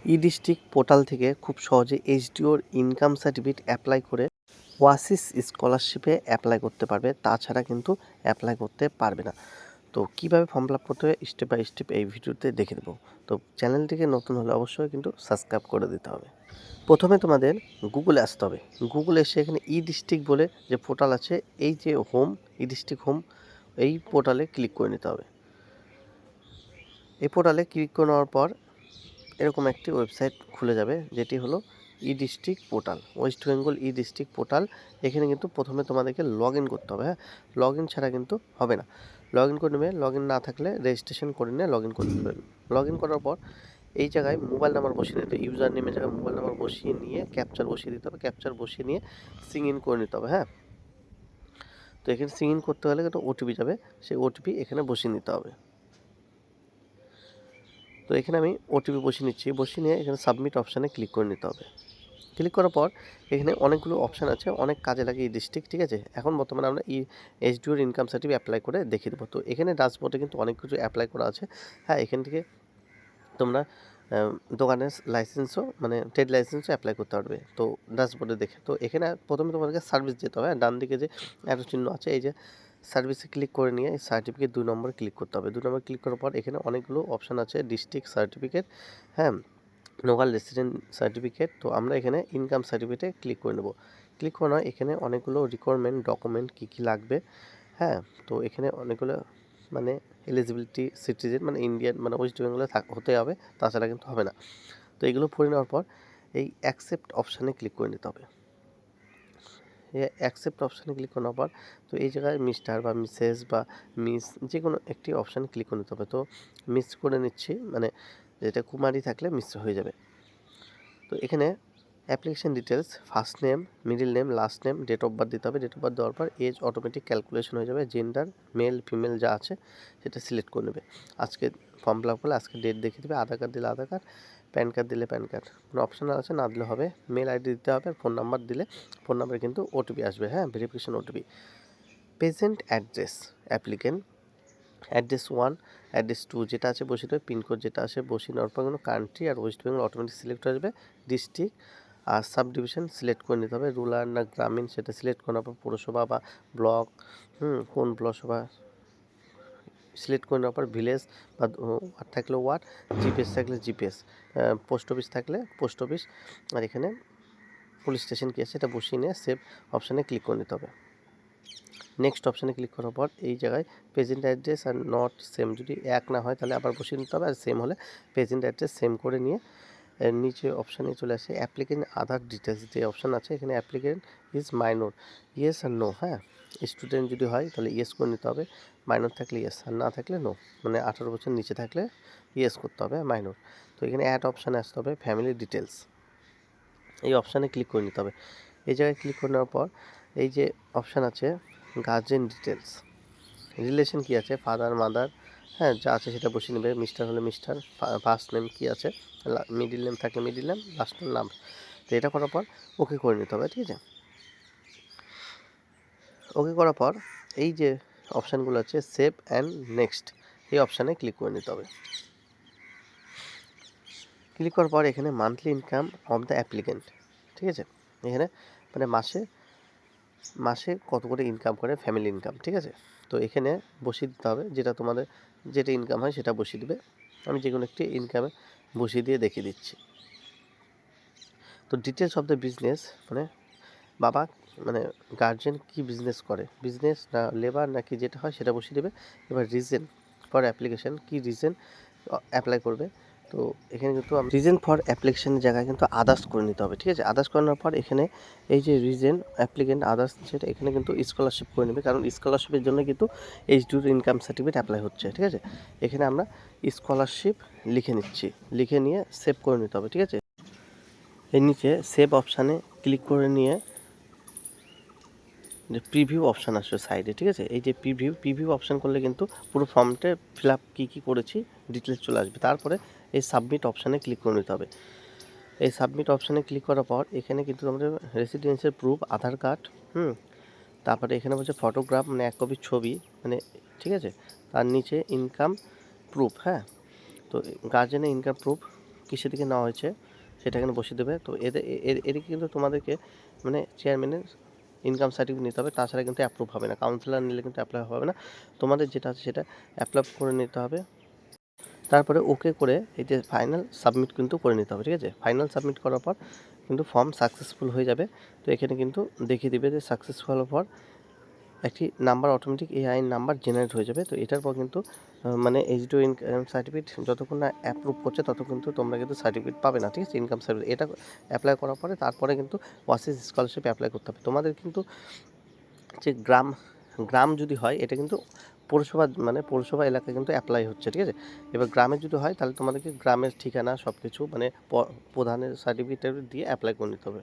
ই district portal থেকে খুব সহজে এইচডিওর ইনকাম সার্টিফিকেট অ্যাপ্লাই করে ওয়াসিস স্কলারশিপে অ্যাপ্লাই করতে পারবে, তাছাড়া কিন্তু অ্যাপ্লাই করতে পারবে না। তো কীভাবে ফর্ম ফিল আপ করতে হবে স্টেপ বাই স্টেপ এই ভিডিওতে দেখে দেবো। তো চ্যানেলটিকে নতুন হলে অবশ্যই কিন্তু সাবস্ক্রাইব করে দিতে হবে। প্রথমে তোমাদের গুগলে আসতে হবে। গুগলে এসে এখানে ই ডিস্ট্রিক্ট বলে যে পোর্টাল আছে, এই যে হোম, ই ডিস্ট্রিক্ট হোম, এই পোর্টালে ক্লিক করে নিতে হবে। এই পোর্টালে ক্লিক করে নেওয়ার পর এরকম একটি ওয়েবসাইট খুলে যাবে, যেটি হলো ই ডিস্ট্রিক্ট পোর্টাল, ওয়েস্ট বেঙ্গল ই ডিস্ট্রিক্ট পোর্টাল। এখানে কিন্তু প্রথমে তোমাদেরকে লগ ইন করতে হবে। হ্যাঁ, লগ ইন ছাড়া কিন্তু হবে না। লগ ইন করে নেবে, লগ ইন না থাকলে রেজিস্ট্রেশন করে নিয়ে লগ ইন করে নেবেন। লগ ইন করার পর এই জায়গায় মোবাইল নাম্বার বসিয়ে দিতে হবে। ইউজার নেমের জায়গায় মোবাইল নাম্বার বসিয়ে নিয়ে ক্যাপচার বসিয়ে দিতে হবে। ক্যাপচার বসিয়ে নিয়ে সিং ইন করে নিতে হবে। হ্যাঁ, তো এখানে সিং ইন করতে হলে একটা ওটিপি যাবে, সেই ওটিপি এখানে বসিয়ে নিতে হবে। তো এখানে আমি ওটিপি বসিয়ে নিচ্ছি। বসিয়ে নিয়ে এখানে সাবমিট অপশানে ক্লিক করে নিতে হবে। ক্লিক করার পর এখানে অনেকগুলো অপশান আছে, অনেক কাজে লাগে এই ডিস্ট্রিক্ট। ঠিক আছে, এখন বর্তমানে আমরা এইচডিওর ইনকাম সার্টিফিকেট অ্যাপ্লাই করে দেখিয়ে দেবো। তো এখানে ড্যাশবোর্ডে কিন্তু অনেক কিছু অ্যাপ্লাই করা আছে। হ্যাঁ, এখান থেকে তোমরা দোকানের লাইসেন্সও মানে ট্রেড লাইসেন্সও অ্যাপ্লাই করতে পারবে। তো ড্যাশবোর্ডে দেখে, তো এখানে প্রথমে তোমাদেরকে সার্ভিস যেতে হবে। ডান দিকে যে অ্যারো চিহ্ন আছে, এই যে সার্ভিসে ক্লিক করে নিয়ে সার্টিফিকেট 2 নম্বরে ক্লিক করতে হবে। 2 নম্বরে ক্লিক করার পর এখানে অনেকগুলো অপশান আছে, ডিস্ট্রিক্ট সার্টিফিকেট, হ্যাঁ, লোকাল রেসিডেন্ট সার্টিফিকেট। তো আমরা এখানে ইনকাম সার্টিফিকেটে ক্লিক করে নেব। ক্লিক করানো এখানে অনেকগুলো রিকোয়ারমেন্ট ডকুমেন্ট কী কী লাগবে। হ্যাঁ, তো এখানে অনেকগুলো মানে এলিজিবিলিটি সিটিজেন মানে ইন্ডিয়ান মানে ওয়েস্ট বেঙ্গলে হতে হবে, তাছাড়া কিন্তু হবে না। তো এগুলো পড়ে নেওয়ার পর এই অ্যাকসেপ্ট অপশানে ক্লিক করে নিতে হবে। এই অ্যাকসেপ্ট অপশানে ক্লিক করার পর তো এই জায়গায় মিস্টার বা মিসেস বা মিস যে কোনো একটি অপশানে ক্লিক করে নিতে হবে। তো মিস করে নিচ্ছি, মানে যেটা কুমারী থাকলে মিস হয়ে যাবে। তো এখানে application details, first name, middle name, last name, date of birth দিতে হবে। ডেট অফ বার্থ দেওয়ার পর এজ অটোমেটিক ক্যালকুলেশন হয়ে যাবে। জেন্ডার মেল ফিমেল যা আছে সেটা সিলেক্ট করে নেবে। আজকে ফর্ম ফিল আপ করলে আজকে ডেট দেখিয়ে দেবে। আধার কার্ড দিলে আধার কার্ড, প্যান কার্ড দিলে প্যান কার্ড, কোনো অপশনাল আছে না দিলে হবে। মেল আইডি দিতে হবে, আর ফোন নাম্বার দিলে ফোন নাম্বারে কিন্তু ওটিপি আসবে। হ্যাঁ, verification OTP. Present address applicant, address 1, address 2 যেটা আছে বসিয়ে দেবে। পিনকোড যেটা আছে বসিয়ে নেওয়ার পর কোনো কান্ট্রি আর ওয়েস্ট বেঙ্গল অটোমেটিক সিলেক্ট হয়ে যাবে। ডিস্ট্রিক্ট আর সাব ডিভিশন সিলেক্ট করে নিতে হবে। রুরাল না গ্রামীণ সেটা সিলেক্ট করার পর পৌরসভা বা ব্লক, কোন পৌরসভা সিলেক্ট করে নেওয়ার পর ভিলেজ বা ওয়ার্ড থাকলে ওয়ার্ড, জিপিএস থাকলে জিপিএস, পোস্ট অফিস থাকলে পোস্ট অফিস, আর এখানে পুলিশ স্টেশন কী আছে এটা বসিয়ে নিয়ে সেভ অপশানে ক্লিক করে নিতে হবে। নেক্সট অপশানে ক্লিক করার পর এই জায়গায় present address are not same যদি এক না হয় তাহলে আবার বসিয়ে নিতে হবে, আর সেম হলে প্রেজেন্ট অ্যাড্রেস সেম করে নিয়ে নিচে অপশানে চলে আসে অ্যাপ্লিকেন্ট আধার ডিটেলস যে অপশান আছে, এখানে অ্যাপ্লিকেন্ট ইজ মাইনর, ইয়েস আর নো। হ্যাঁ, স্টুডেন্ট যদি হয় তাহলে ইয়েস করে নিতে হবে, মাইনর থাকলে ইয়েস, আর না থাকলে নো, মানে 18 বছর নিচে থাকলে ইয়েস করতে হবে মাইনর। তো এখানে অ্যাড অপশানে আসতে হবে ফ্যামিলি ডিটেলস, এই অপশানে ক্লিক করে নিতে হবে। এই জায়গায় ক্লিক করে নেওয়ার পর এই যে অপশান আছে গার্জেন ডিটেলস, রিলেশন কী আছে ফাদার মাদার, হ্যাঁ যা আছে সেটা বসিয়ে নেবে। মিস্টার হলে মিস্টার, ফার্স্ট নেম কী আছে, মিডিল নেম থাকলে মিডিল নেম, লাস্ট নাম। তো এটা করার পর ওকে করে নিতে হবে। ঠিক আছে, ওকে করার পর এই যে অপশানগুলো আছে সেভ অ্যান্ড নেক্সট, এই অপশানে ক্লিক করে নিতে হবে। ক্লিক করার পর এখানে monthly income of the applicant, ঠিক আছে, এখানে মানে মাসে কত করে ইনকাম করে ফ্যামিলি ইনকাম। ঠিক আছে, তো এখানে বসিয়ে দিতে হবে যেটা তোমাদের যেটা ইনকাম হয় সেটা বসিয়ে দেবে। আমি যে কোনো একটি ইনকামে বসিয়ে দিয়ে দেখিয়ে দিচ্ছি। তো ডিটেলস অফ দ্য বিজনেস মানে বাবা মানে গার্জেন কি বিজনেস করে, বিজনেস না লেবার নাকি যেটা হয় সেটা বসিয়ে দেবে। এবার রিজন ফর অ্যাপ্লিকেশান কি রিজন অ্যাপ্লাই করবে, তো এখানে কিন্তু রিজন ফর অ্যাপ্লিকেশনের জায়গায় কিন্তু আদার্স করে নিতে হবে। ঠিক আছে, আদার্স করানোর পর এখানে এই যে রিজন অ্যাপ্লিকেন্ট আদার্স যেটা এখানে কিন্তু স্কলারশিপ করে নেবে, কারণ স্কলারশিপের জন্য কিন্তু এইচডিওর ইনকাম সার্টিফিকেট অ্যাপ্লাই হচ্ছে। ঠিক আছে, এখানে আমরা স্কলারশিপ লিখে নিচ্ছি, লিখে নিয়ে সেভ করে নিতে হবে। ঠিক আছে, এর নিচে সেভ অপশানে ক্লিক করে নিয়ে যে প্রিভিউ অপশান আসবে সাইডে। ঠিক আছে, এই যে প্রিভিউ অপশান করলে কিন্তু পুরো ফর্মটা ফিল আপ কী করেছি ডিটেলস চলে আসবে। তারপরে এই সাবমিট অপশানে ক্লিক করে নিতে হবে। এই সাবমিট অপশানে ক্লিক করার পর এখানে কিন্তু আমাদের রেসিডেন্সিয়াল প্রুফ আধার কার্ড, তারপরে এখানে বলছে ফটোগ্রাফ মানে 1 কপি ছবি মানে, ঠিক আছে, তার নিচে ইনকাম প্রুফ। হ্যাঁ, তো গার্জেনের ইনকাম প্রুফ কিসের দিকে নেওয়া হয়েছে সেটা এখানে বসিয়ে দেবে। তো এদিকে কিন্তু তোমাদেরকে মানে চেয়ারম্যানের ইনকাম সার্টিফিকেট নিতে হবে, তাছাড়া কিন্তু অ্যাপ্রুভ হবে না। কাউন্সিলর নিলে কিন্তু অ্যাপ্লাই হবে না। তোমাদের যেটা আছে সেটা অ্যাপ্লাই করে নিতে হবে। তারপরে ওকে করে এই যে ফাইনাল সাবমিট কিন্তু করে নিতে হবে, ঠিক আছে? ফাইনাল সাবমিট করার পর কিন্তু ফর্ম সাকসেসফুল হয়ে যাবে। তো এখানে কিন্তু দেখিয়ে দিবে যে সাকসেসফুল হওয়ার পর একটি number automatic AI number generate হয়ে যাবে। তো এটার পর কিন্তু মানে এইচডিও ইনকাম সার্টিফিকেট যতক্ষণ না অ্যাপ্রুভ করছে ততক্ষণ কিন্তু তোমরা কিন্তু সার্টিফিকেট পাবে না, ঠিক আছে? ইনকাম সার্টিফিকেট এটা অ্যাপ্লাই করার পরে তারপরে কিন্তু ওয়াসিস স্কলারশিপ অ্যাপ্লাই করতে হবে। তোমাদের কিন্তু যে গ্রাম যদি হয় এটা কিন্তু পৌরসভা মানে পৌরসভা এলাকায় কিন্তু অ্যাপ্লাই হচ্ছে, ঠিক আছে? এবার গ্রামে যদি হয় তাহলে তোমাদেরকে গ্রামের ঠিকানা সব কিছু মানে প্রধানের সার্টিফিকেট দিয়ে অ্যাপ্লাই করে নিতে হবে।